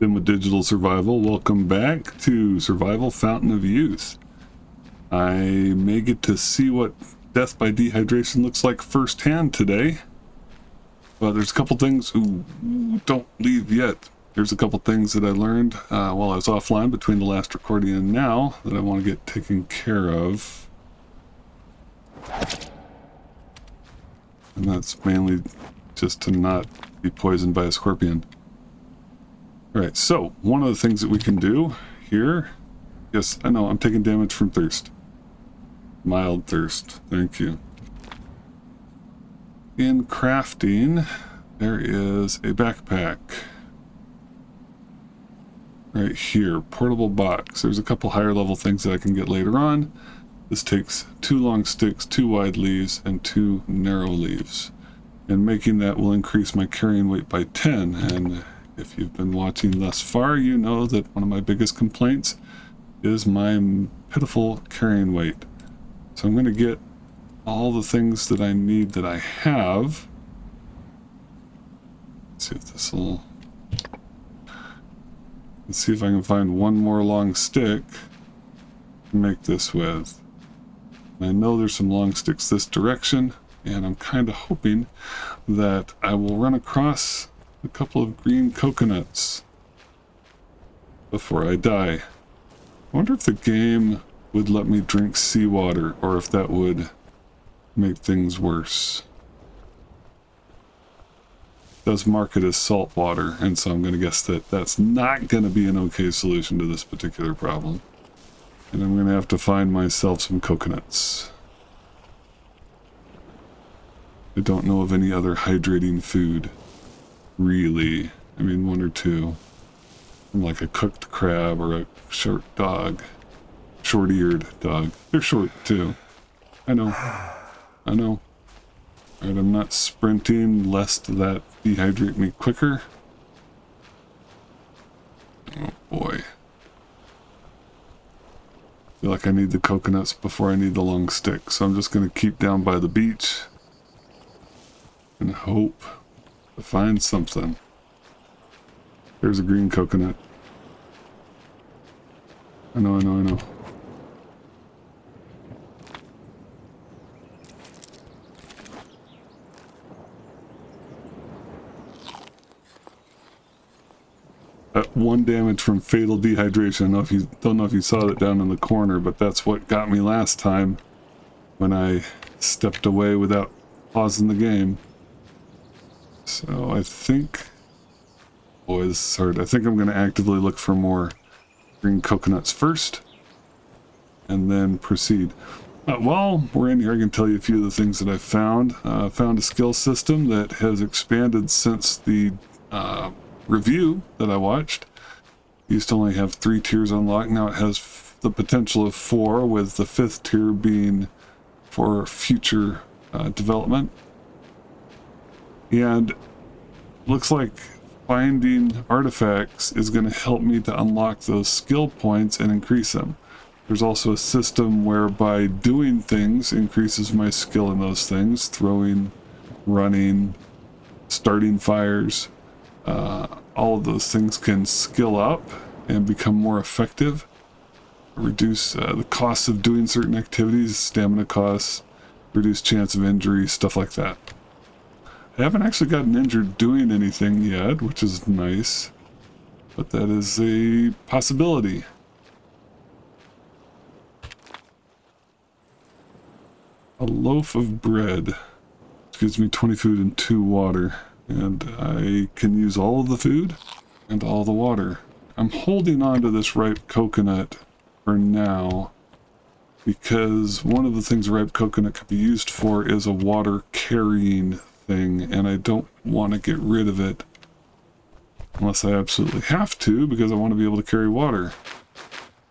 Been with Digital Survival. Welcome back to Survival Fountain of Youth. I may get to see what death by dehydration looks like firsthand today. But there's a couple things. Ooh, don't leave yet. There's a couple things that I learned while I was offline between the last recording and now that I want to get taken care of. And that's mainly just to not be poisoned by a scorpion. Alright, so one of the things that we can do here, yes, I know, I'm taking damage from thirst. Mild thirst, thank you. In crafting, there is a backpack. Right here, portable box. There's a couple higher level things that I can get later on. This takes 2 long sticks, 2 wide leaves, and 2 narrow leaves. And making that will increase my carrying weight by 10, and if you've been watching thus far, you know that one of my biggest complaints is my pitiful carrying weight. So I'm going to get all the things that I need that I have. Let's see if this will... Let's see if I can find one more long stick to make this with. And I know there's some long sticks this direction, and I'm kind of hoping that I will run across a couple of green coconuts before I die. I wonder if the game would let me drink seawater, or if that would make things worse. It does mark it as salt water, and so I'm going to guess that that's not going to be an okay solution to this particular problem. And I'm going to have to find myself some coconuts. I don't know of any other hydrating food. Really. I mean, 1 or 2. Like a cooked crab or a short dog. Short-eared dog. They're short, too. I know. I know. Alright, I'm not sprinting lest that dehydrate me quicker. Oh, boy. I feel like I need the coconuts before I need the long stick, so I'm just going to keep down by the beach and hope to find something. There's a green coconut. I know, I know, I know. That 1 damage from fatal dehydration. I don't know if you saw that down in the corner, but that's what got me last time when I stepped away without pausing the game. So I think, boy, this is hard. I think I'm going to actively look for more green coconuts first, and then proceed. While we're in here, I can tell you a few of the things that I found. Found a skill system that has expanded since the review that I watched. Used to only have 3 tiers unlocked. Now it has the potential of 4, with the 5th tier being for future development. And looks like finding artifacts is going to help me to unlock those skill points and increase them. There's also a system whereby doing things increases my skill in those things. Throwing, running, starting fires. All of those things can skill up and become more effective. Reduce the cost of doing certain activities, stamina costs, reduce chance of injury, stuff like that. I haven't actually gotten injured doing anything yet, which is nice, but that is a possibility. A loaf of bread gives me 20 food and 2 water, and I can use all of the food and all the water. I'm holding on to this ripe coconut for now, because one of the things a ripe coconut could be used for is a water carrying thing, and I don't want to get rid of it unless I absolutely have to, because I want to be able to carry water.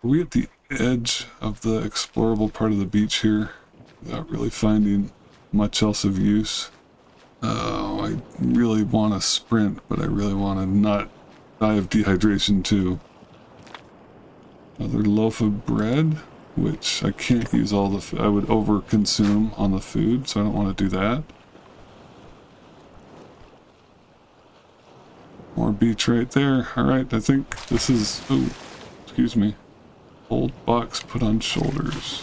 Are we at the edge of the explorable part of the beach here without really finding much else of use? Oh, I really want to sprint, but I really want to not die of dehydration too. Another loaf of bread, which I can't use all the I would over consume on the food, so I don't want to do that. More beach right there. Alright, I think this is... Oh, excuse me. Old box put on shoulders.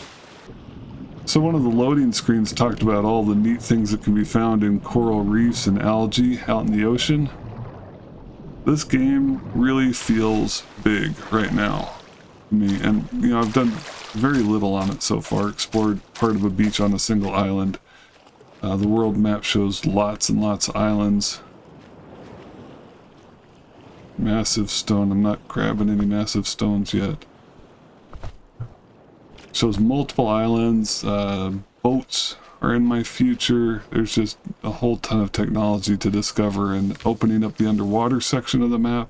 So one of the loading screens talked about all the neat things that can be found in coral reefs and algae out in the ocean. This game really feels big right now to me, and you know, I've done very little on it so far. Explored part of a beach on a single island. The world map shows lots and lots of islands. Massive stone. I'm not grabbing any massive stones yet. Shows multiple islands. Boats are in my future. There's just a whole ton of technology to discover, and opening up the underwater section of the map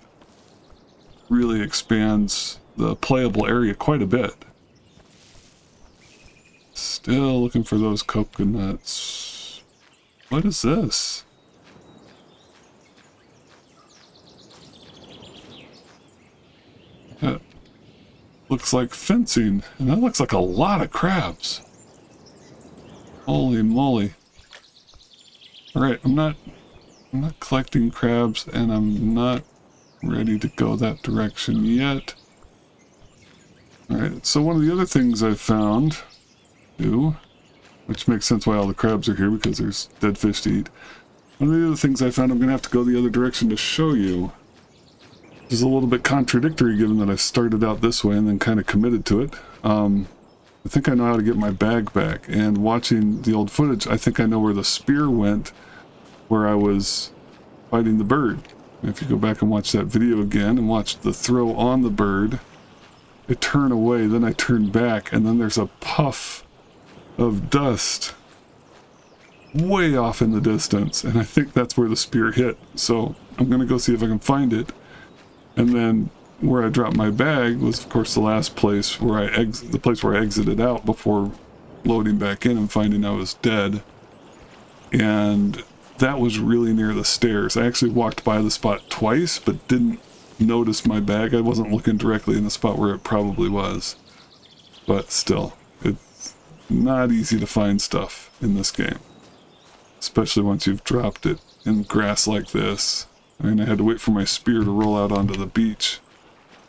really expands the playable area quite a bit. Still looking for those coconuts. What is this? That looks like fencing, and that looks like a lot of crabs. Holy moly. Alright, I'm not collecting crabs, and I'm not ready to go that direction yet. Alright, so one of the other things I found, too, which makes sense why all the crabs are here, because there's dead fish to eat. One of the other things I found, I'm going to have to go the other direction to show you. This is a little bit contradictory given that I started out this way and then kind of committed to it. I think I know how to get my bag back, and watching the old footage, I think I know where the spear went, where I was fighting the bird. And if you go back and watch that video again and watch the throw on the bird, I turn away, then I turn back, and then there's a puff of dust way off in the distance, and I think that's where the spear hit. So I'm gonna go see if I can find it. And then where I dropped my bag was, of course, the last place where the place where I exited out before loading back in and finding I was dead. And that was really near the stairs. I actually walked by the spot twice, but didn't notice my bag. I wasn't looking directly in the spot where it probably was. But still, it's not easy to find stuff in this game, especially once you've dropped it in grass like this. I mean, I had to wait for my spear to roll out onto the beach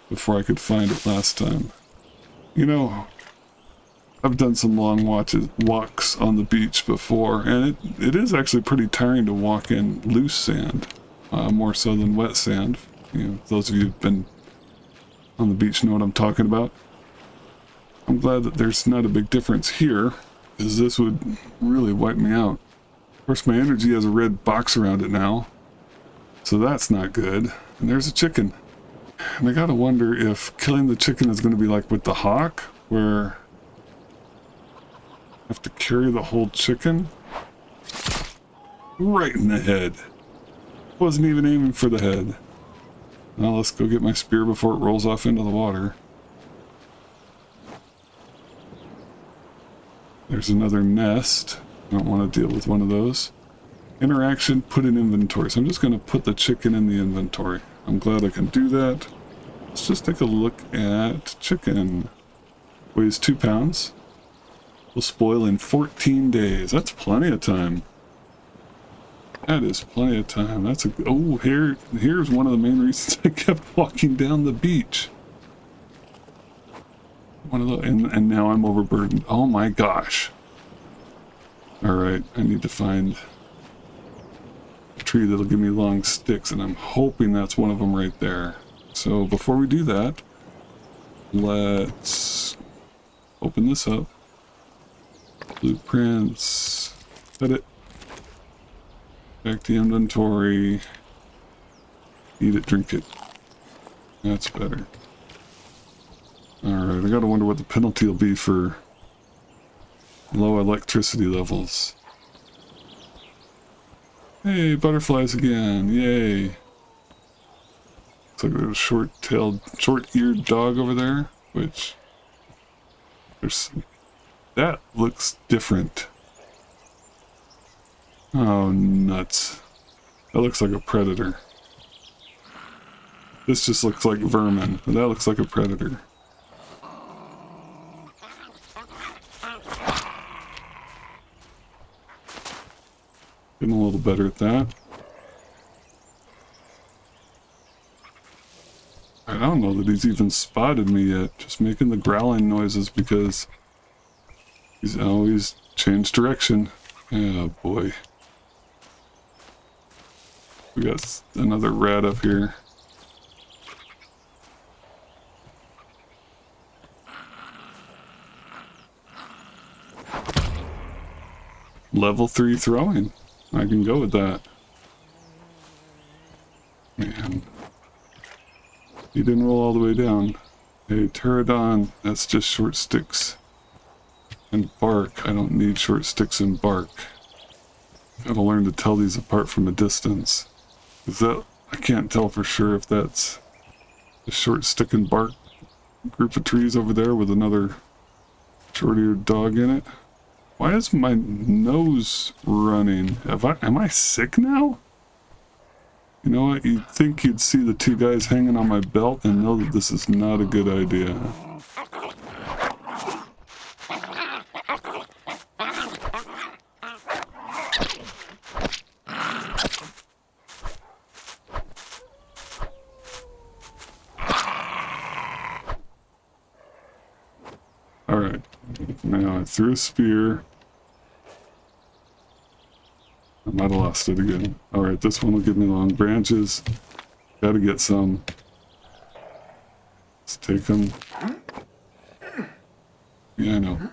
before I could find it last time. You know, I've done some long walks on the beach before, and it is actually pretty tiring to walk in loose sand, more so than wet sand. You know, those of you who've been on the beach know what I'm talking about. I'm glad that there's not a big difference here, because this would really wipe me out. Of course, my energy has a red box around it now, so that's not good. And there's a chicken. And I gotta wonder if killing the chicken is going to be like with the hawk, where I have to carry the whole chicken right in the head. Wasn't even aiming for the head. Now let's go get my spear before it rolls off into the water. There's another nest. I don't want to deal with one of those. Interaction, put in inventory. So I'm just going to put the chicken in the inventory. I'm glad I can do that. Let's just take a look at chicken. Weighs 2 pounds. Will spoil in 14 days. That's plenty of time. That is plenty of time. That's a... Oh, here's one of the main reasons I kept walking down the beach. One of the... And now I'm overburdened. Oh my gosh. Alright, I need to find a tree that'll give me long sticks, and I'm hoping that's one of them right there. So before we do that, let's open this up. Blueprints. Set it. Back to inventory. Eat it, drink it. That's better. Alright, I gotta wonder what the penalty will be for low electricity levels. Hey, butterflies again. Yay. Looks like there's a short-eared dog over there, which... That looks different. Oh, nuts. That looks like a predator. This just looks like vermin, but that looks like a predator. Getting a little better at that. I don't know that he's even spotted me yet. Just making the growling noises because he's always changed direction. Oh boy. We got another rat up here. Level 3 throwing. I can go with that. Man. He didn't roll all the way down. Hey, pterodon, that's just short sticks and bark. I don't need short sticks and bark. Gotta learn to tell these apart from a distance. Is that, I can't tell for sure if that's a short stick and bark group of trees over there with another short-eared dog in it. Why is my nose running? Am I sick now? You know what? You'd think you'd see the two guys hanging on my belt and know that this is not a good idea. Alright. Now I threw a spear. I might have lost it again. Alright, this one will give me long branches. Gotta get some. Let's take them. Yeah, I know.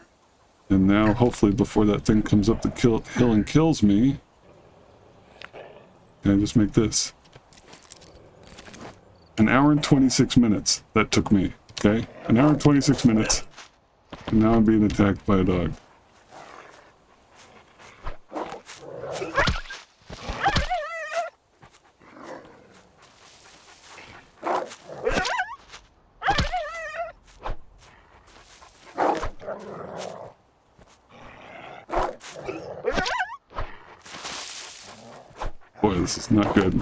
And now, hopefully, before that thing comes up the hill and kills me, can I just make this? 1 hour and 26 minutes that took me, okay? 1 hour and 26 minutes. And now I'm being attacked by a dog. Boy, this is not good.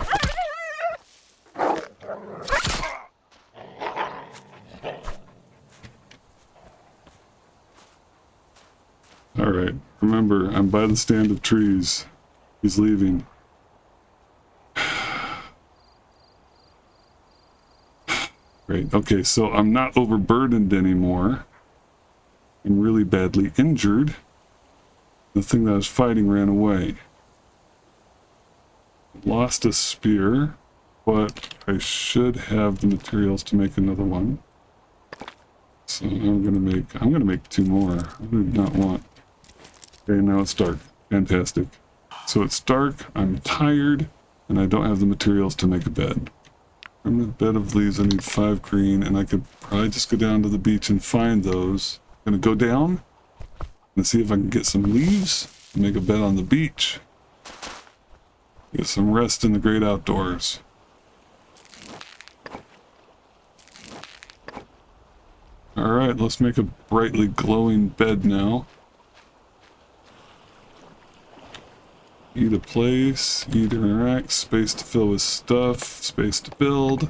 Alright, remember, I'm by the stand of trees. He's leaving. Great, okay, so I'm not overburdened anymore. I'm really badly injured. The thing that I was fighting ran away. Lost a spear, but I should have the materials to make another one. So I'm gonna make 2 more. I do not want. Okay, now it's dark. Fantastic. So it's dark, I'm tired, and I don't have the materials to make a bed. From the bed of leaves, I need 5 green, and I could probably just go down to the beach and find those. I'm gonna go down and see if I can get some leaves and make a bed on the beach. Get some rest in the great outdoors. Alright, let's make a brightly glowing bed now. Eat a place, eat to interact, space to fill with stuff, space to build.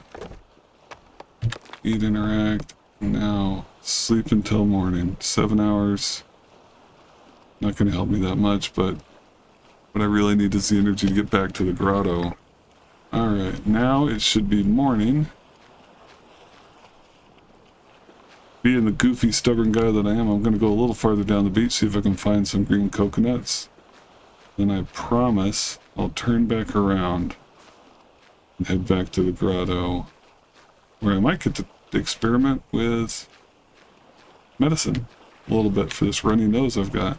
Eat, interact. Now, sleep until morning. 7 hours. Not going to help me that much, but what I really need is the energy to get back to the grotto. Alright, now it should be morning. Being the goofy, stubborn guy that I am, I'm going to go a little farther down the beach, see if I can find some green coconuts. Then I promise I'll turn back around and head back to the grotto, where I might get to experiment with medicine a little bit for this runny nose I've got.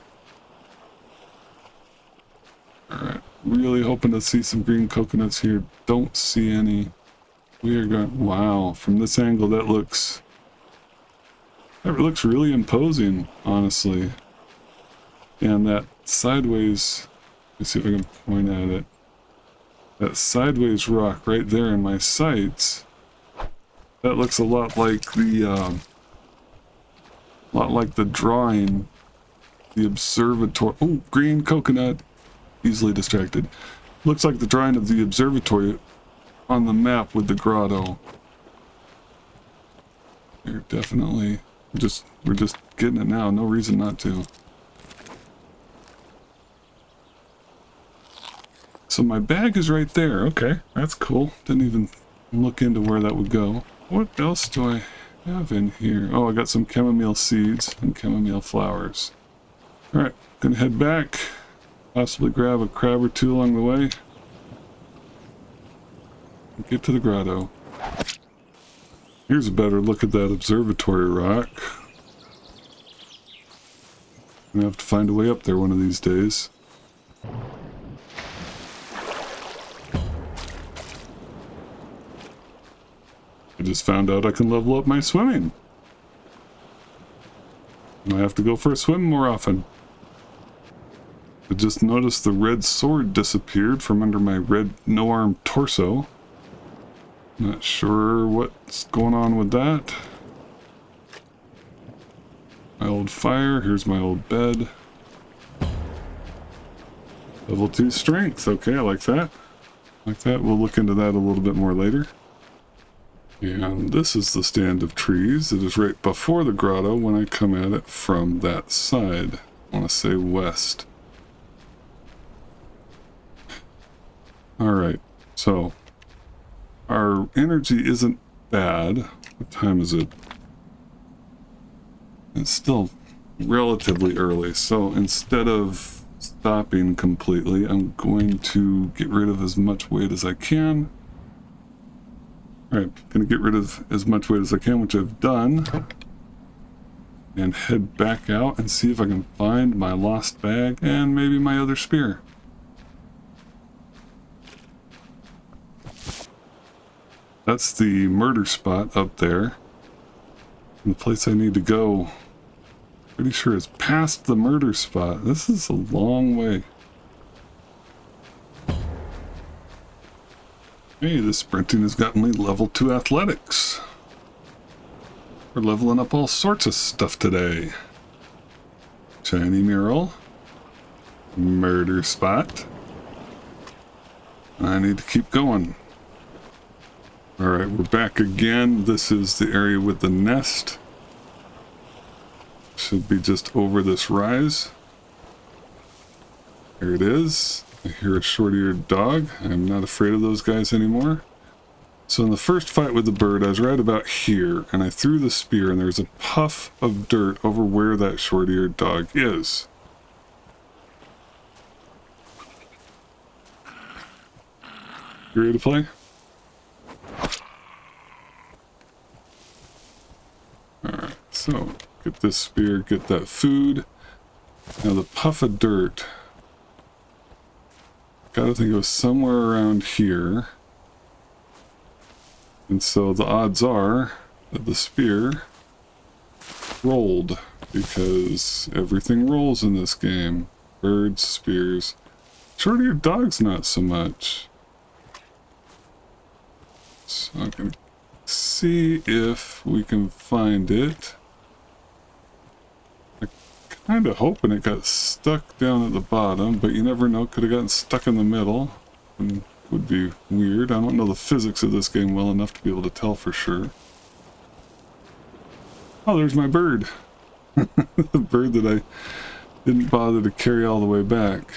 Alright, really hoping to see some green coconuts here. Don't see any. We are going, wow, from this angle that looks really imposing, honestly. And that sideways, let's see if I can point at it. That sideways rock right there in my sights, that looks a lot like the drawing, the observatory. Oh, green coconut. Easily distracted. Looks like the drawing of the observatory on the map with the grotto. You're definitely we're just getting it now. No reason not to. So my bag is right there. Okay, that's cool. Didn't even look into where that would go. What else do I have in here? Oh, I got some chamomile seeds and chamomile flowers. Alright, gonna head back. Possibly grab a crab or two along the way. Get to the grotto. Here's a better look at that observatory rock. I'm gonna have to find a way up there one of these days. I just found out I can level up my swimming. I have to go for a swim more often. I just noticed the red sword disappeared from under my red no-arm torso. Not sure what's going on with that. My old fire, here's my old bed. Level 2 strength, okay, I like that. Like that, we'll look into that a little bit more later. And this is the stand of trees. It is right before the grotto when I come at it from that side. I want to say west. Alright, so our energy isn't bad. What time is it? It's still relatively early, so instead of stopping completely, I'm going to get rid of as much weight as I can. Alright, gonna get rid of as much weight as I can, which I've done. And head back out and see if I can find my lost bag and maybe my other spear. That's the murder spot up there. And the place I need to go, pretty sure is past the murder spot. This is a long way. Hey, this sprinting has gotten me level 2 athletics. We're leveling up all sorts of stuff today. Shiny mural. Murder spot. I need to keep going. Alright, we're back again. This is the area with the nest. Should be just over this rise. Here it is. I hear a short-eared dog. I'm not afraid of those guys anymore. So in the first fight with the bird, I was right about here, and I threw the spear, and there's a puff of dirt over where that short-eared dog is. You ready to play? Alright, so get this spear, get that food. Now the puff of dirt, gotta think it was somewhere around here. And so the odds are that the spear rolled, because everything rolls in this game. Birds, spears. Short-eared dogs not so much. So I'm gonna see if we can find it. I'm kind of hoping it got stuck down at the bottom, but you never know, could have gotten stuck in the middle. And would be weird. I don't know the physics of this game well enough to be able to tell for sure. Oh, there's my bird. The bird that I didn't bother to carry all the way back.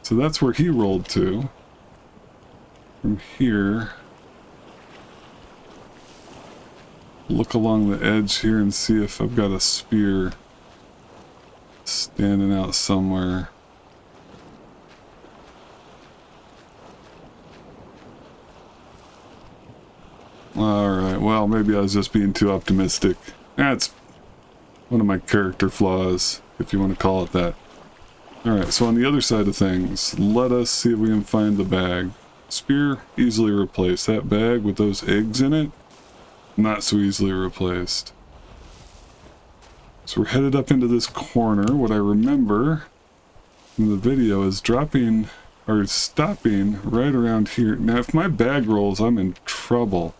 So that's where he rolled to. From here, look along the edge here and see if I've got a spear standing out somewhere. Alright, well, maybe I was just being too optimistic. That's one of my character flaws, if you want to call it that. Alright, so on the other side of things, let us see if we can find the bag. Spear, easily replaced. That bag with those eggs in it, not so easily replaced. So we're headed up into this corner. What I remember from the video is dropping, or stopping right around here. Now, if my bag rolls, I'm in trouble.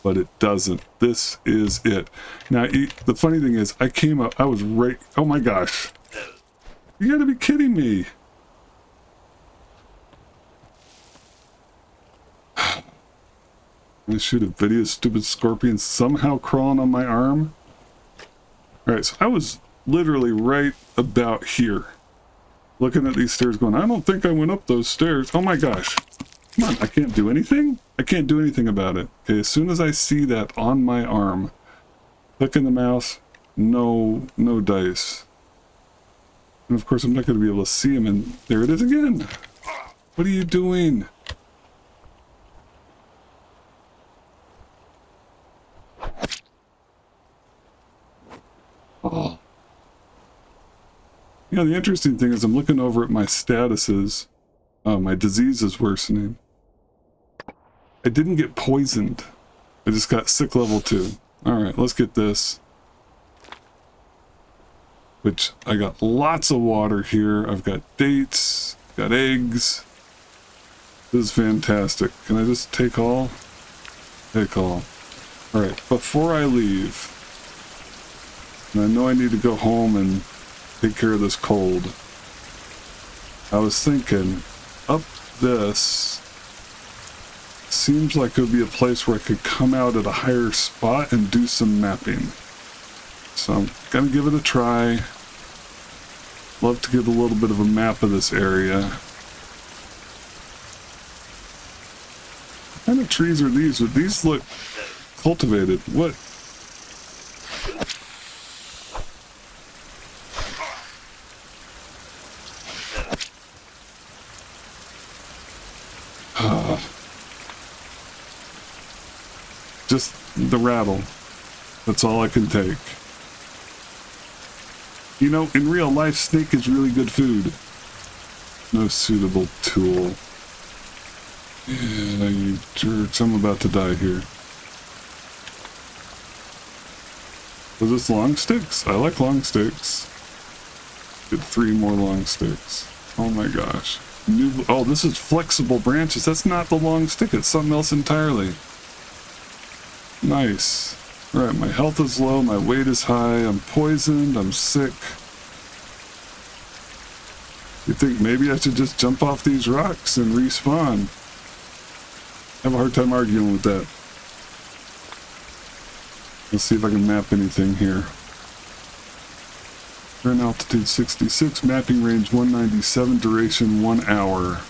But it doesn't. This is it. Now, the funny thing is, I came up, I was right, oh my gosh. You gotta be kidding me. I shoot a video of stupid scorpions somehow crawling on my arm. Alright, so I was literally right about here. Looking at these stairs going, I don't think I went up those stairs. Oh my gosh. Come on, I can't do anything? I can't do anything about it. Okay, as soon as I see that on my arm, clicking the mouse, no dice. And of course I'm not going to be able to see him, and there it is again. What are you doing? Oh. You know, the interesting thing is I'm looking over at my statuses. My disease is worsening. I didn't get poisoned. I just got sick level 2. Alright, let's get this. Which, I got lots of water here. I've got dates, got eggs. This is fantastic. Can I just take all? Take all. Alright, before I leave, and I know I need to go home and take care of this cold, I was thinking, up this seems like it would be a place where I could come out at a higher spot and do some mapping. So I'm gonna give it a try. Love to get a little bit of a map of this area. What kind of trees are these? Would these look cultivated? What? Just the rattle. That's all I can take. You know, in real life, snake is really good food. No suitable tool. Yeah, you jerks. I'm about to die here. Was this long sticks? I like long sticks. Get 3 more long sticks. Oh my gosh. Oh, this is flexible branches. That's not the long stick. It's something else entirely. Nice. Alright, my health is low, my weight is high, I'm poisoned, I'm sick. You think maybe I should just jump off these rocks and respawn? I have a hard time arguing with that. Let's see if I can map anything here. Current altitude 66, mapping range 197, duration 1 hour.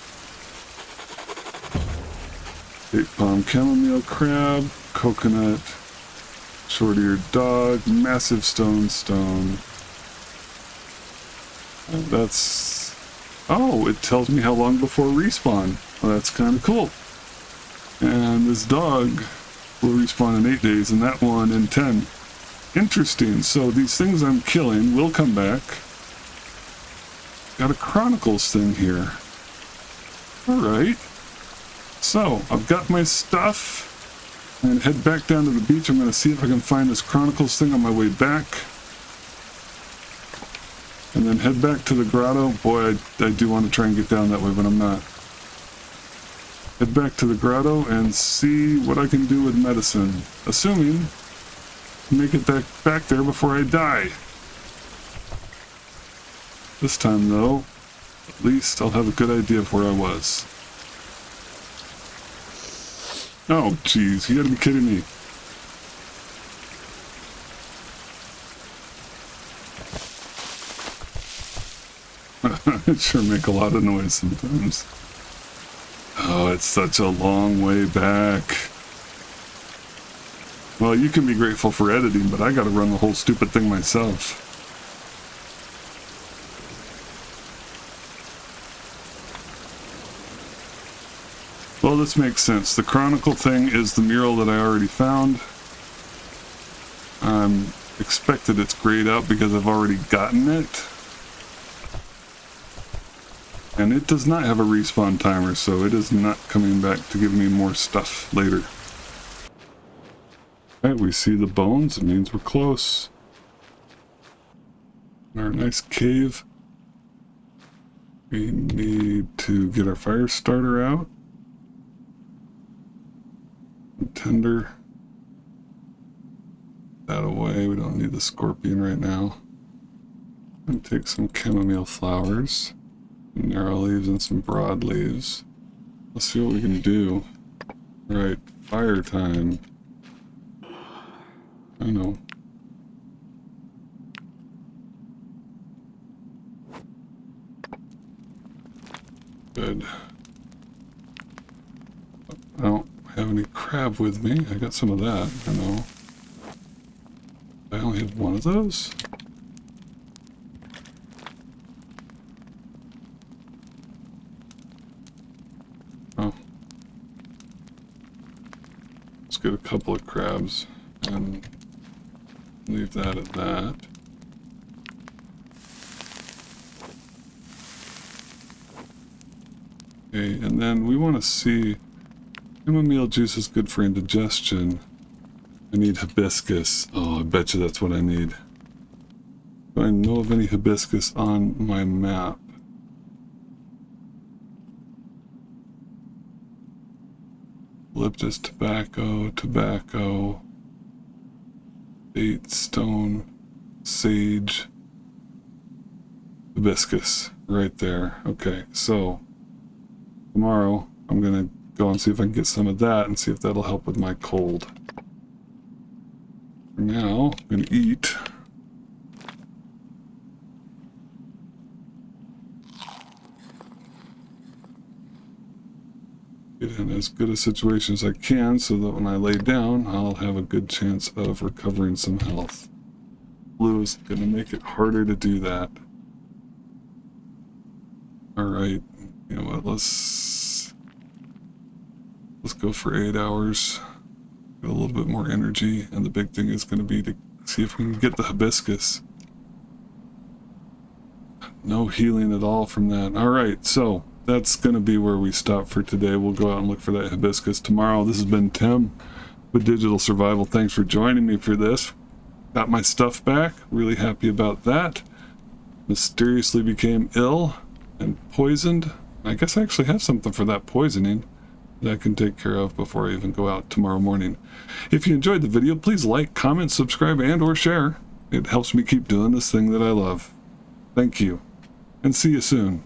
Date palm chamomile crab, coconut, short-eared dog, massive stone. That's... oh, it tells me how long before respawn. Well, that's kind of cool. And this dog will respawn in 8 days, and that one in 10. Interesting. So these things I'm killing will come back. Got a Chronicles thing here. Alright. So, I've got my stuff. I'm going to head back down to the beach. I'm going to see if I can find this Chronicles thing on my way back. And then head back to the grotto. Boy, I do want to try and get down that way, but I'm not. Head back to the grotto and see what I can do with medicine. Assuming I make it back there before I die. This time, though, at least I'll have a good idea of where I was. Oh, jeez, you gotta be kidding me. It sure make a lot of noise sometimes. Oh, it's such a long way back. Well, you can be grateful for editing, but I gotta run the whole stupid thing myself. Well, this makes sense. The Chronicle thing is the mural that I already found. I'm expected it's grayed out because I've already gotten it. And it does not have a respawn timer, so it is not coming back to give me more stuff later. Alright, we see the bones. It means we're close. Our nice cave. We need to get our fire starter out. Tender that away. We don't need the scorpion right now. And take some chamomile flowers, narrow leaves and some broad leaves. Let's see what we can do. Right, fire time. I know. Good. crab with me. I got some of that, I know. I only have one of those? Oh. Let's get a couple of crabs and leave that at that. Okay, and then we want to see, chamomile juice is good for indigestion. I need hibiscus. Oh, I bet you that's what I need. Do I know of any hibiscus on my map? Eucalyptus, tobacco, date, stone, sage, hibiscus, right there. Okay, so tomorrow I'm gonna go and see if I can get some of that and see if that'll help with my cold. For now, I'm gonna eat. Get in as good a situation as I can so that when I lay down, I'll have a good chance of recovering some health. Blue is gonna make it harder to do that. Alright, you know what, let's go for 8 hours. Get a little bit more energy, and the big thing is going to be to see if we can get the hibiscus. No healing at all from that. Alright, so that's going to be where we stop for today. We'll go out and look for that hibiscus tomorrow. This has been Tim with Digital Survival. Thanks for joining me for this. Got my stuff back. Really happy about that. Mysteriously became ill and poisoned. I guess I actually have something for that poisoning that I can take care of before I even go out tomorrow morning. If you enjoyed the video, please like, comment, subscribe, and or share. It helps me keep doing this thing that I love. Thank you, and see you soon.